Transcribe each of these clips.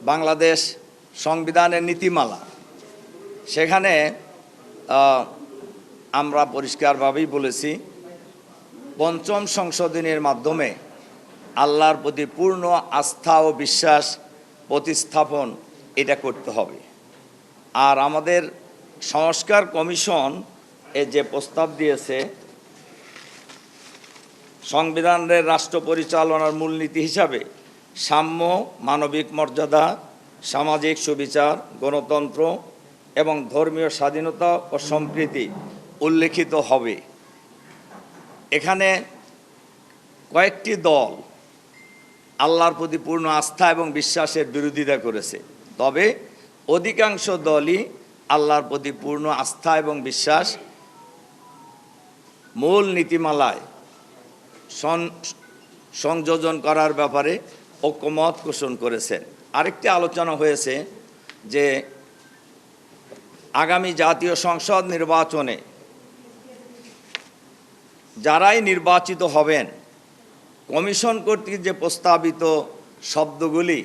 বাংলাদেশ সংবিধানের নীতিমালা, সেখানে আমরা পরিষ্কারভাবেই বলেছি পঞ্চম সংশোধনীর মাধ্যমে আল্লাহর প্রতি পূর্ণ আস্থা ও বিশ্বাস প্রতিস্থাপন এটা করতে হবে। আর আমাদের সংস্কার কমিশন যে প্রস্তাব দিয়েছে, সংবিধানের রাষ্ট্র পরিচালনার মূলনীতি হিসাবে সাম্য, মানবিক মর্যাদা, সামাজিক সুবিচার, গণতন্ত্র এবং ধর্মীয় স্বাধীনতা ও সম্প্রীতি উল্লেখিত হবে। এখানে কয়েকটি দল আল্লাহর প্রতি পূর্ণ আস্থা এবং বিশ্বাসের বিরোধিতা করেছে, তবে অধিকাংশ দলই আল্লাহর প্রতি পূর্ণ আস্থা এবং বিশ্বাস মূল নীতিমালায় সংযোজন করার ব্যাপারে ঐকমত পোষণ করেছেন। আরেকটি আলোচনা হয়েছে যে আগামী জাতীয় সংসদ নির্বাচনে যারাই নির্বাচিত হবেন, কমিশন কর্তৃক যে প্রস্তাবিত শব্দগুলি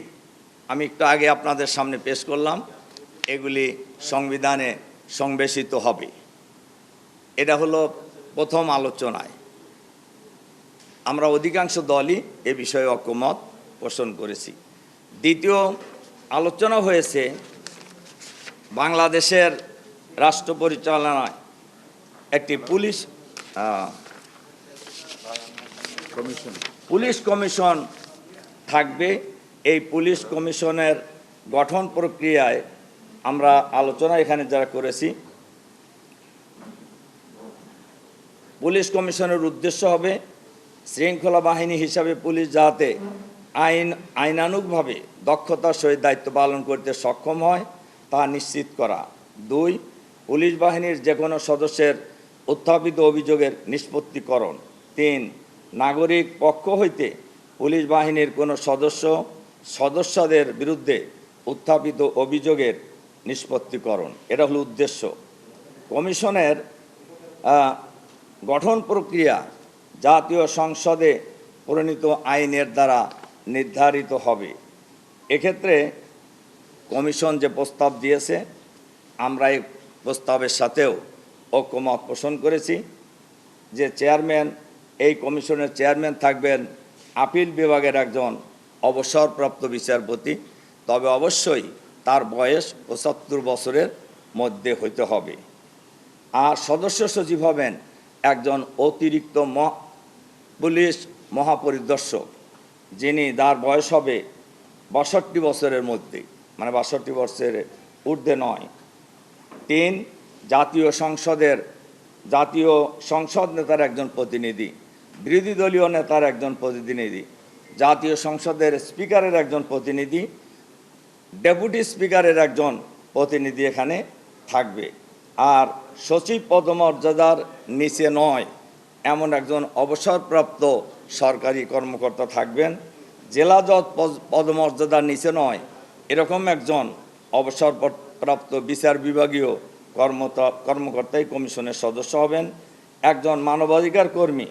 আমি একটু আগে আপনাদের সামনে পেশ করলাম, এগুলি সংবিধানে সংবেশিত হবে। এটা হলো প্রথম আলোচনায়। আমরা অধিকাংশ দলই এ বিষয়ে ঐকমত পোষণ করেছি। দ্বিতীয় আলোচনা হয়েছে বাংলাদেশের রাষ্ট্র পরিচালনায় একটি পুলিশ কমিশন থাকবে। এই পুলিশ কমিশনের গঠন প্রক্রিয়ায় আমরা আলোচনা এখানে যারা করেছি, পুলিশ কমিশনের উদ্দেশ্য হবে শৃঙ্খলা বাহিনী হিসাবে পুলিশ যাতে আইনানুগভাবে দক্ষতার সহিত দায়িত্ব পালন করতে সক্ষম হয় তা নিশ্চিত করা। 2, পুলিশ বাহিনীর যে কোনো সদস্যের উত্থাপিত অভিযোগের নিষ্পত্তিকরণ। 3, নাগরিক পক্ষ হইতে পুলিশ বাহিনীর কোনো সদস্যদের বিরুদ্ধে উত্থাপিত অভিযোগের নিষ্পত্তিকরণ। এটা হলো উদ্দেশ্য। কমিশনের গঠন প্রক্রিয়া জাতীয় সংসদে প্রণীত আইনের দ্বারা নির্ধারিত হবে। এক্ষেত্রে কমিশন যে প্রস্তাব দিয়েছে, আমরা এই প্রস্তাবের সাথেও ঐকমত পোষণ করেছি যে এই কমিশনের চেয়ারম্যান থাকবেন আপিল বিভাগের একজন অবসরপ্রাপ্ত বিচারপতি, তবে অবশ্যই তার বয়স 75 বছরের মধ্যে হইতে হবে। আর সদস্য সচিব হবেন একজন অতিরিক্ত পুলিশ মহাপরিদর্শক, যার বয়স হবে 62 বছরের মধ্যে, মানে 62 বছরের ঊর্ধ্বে নয়। 3, জাতীয় সংসদ নেতার একজন প্রতিনিধি, বিরোধী দলীয় নেতার একজন প্রতিনিধি, জাতীয় সংসদের স্পিকারের একজন প্রতিনিধি, ডেপুটি স্পিকারের একজন প্রতিনিধি এখানে থাকবে। আর সচিব পদমর্যাদার নিচে নয় এমন একজন অবসরপ্রাপ্ত সরকারি কর্মকর্তা থাকবেন। জেলা জজ পদমর্যাদার নিচে নয় এরকম একজন অবসরপ্রাপ্ত বিচার বিভাগীয় কর্মকর্তাই কমিশনের সদস্য হবেন। একজন মানবাধিকার কর্মী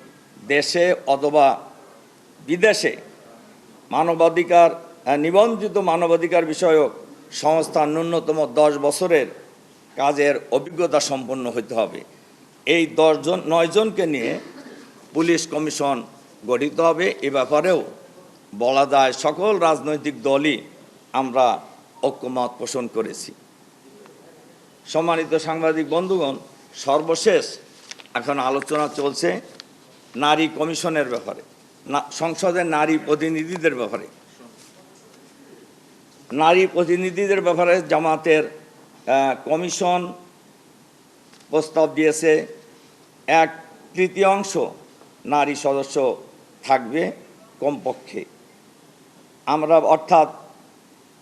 দেশে অথবা বিদেশে নিবন্ধিত মানবাধিকার বিষয়ক সংস্থার ন্যূনতম 10 বছরের কাজের অভিজ্ঞতা সম্পন্ন হতে হবে। এই 9 জনকে নিয়ে পুলিশ কমিশন গঠিত হবে। এ ব্যাপারেও বলা যায় সকল রাজনৈতিক দলই আমরা ঐকমত পোষণ করেছি। সম্মানিত সাংবাদিক বন্ধুগণ, সর্বশেষ এখন আলোচনা চলছে নারী কমিশনের ব্যাপারে, সংসদের নারী প্রতিনিধিদের ব্যাপারে জামাতের কমিশন প্রস্তাব দিয়েছে 1/3 নারী সদস্য থাকবে কমপক্ষে। আমরা অর্থাৎ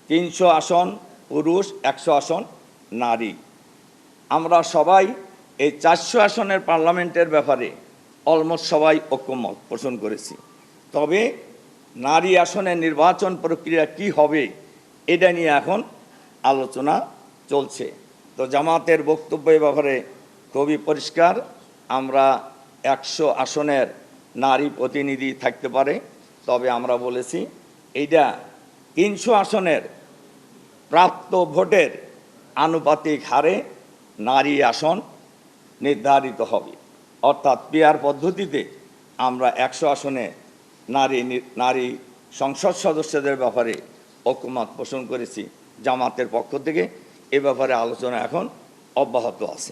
300 আসন পুরুষ, 100 আসন নারী। আমরা সবাই এই 400 আসনের পার্লামেন্টের ব্যাপারে অলমোস্ট সবাই ঐকমত পোষণ করেছি। তবে নারী আসনের নির্বাচন প্রক্রিয়া কি হবে এটা নিয়ে এখন আলোচনা চলছে। তো জামাতের বক্তব্য এ ব্যাপারে খুবই পরিষ্কার। আমরা 100 আসনের নারী প্রতিনিধি থাকতে পারে, তবে আমরা বলেছি এইটা 300 আসনের প্রাপ্ত ভোটের আনুপাতিক হারে নারী আসন নির্ধারিত হবে। অর্থাৎ পিআর পদ্ধতিতে আমরা 100 আসনে নারী সংসদ সদস্যদের ব্যাপারে ঐকমত্য পোষণ করেছি জামাতের পক্ষ থেকে। এ ব্যাপারে আলোচনা এখন অব্যাহত আছে।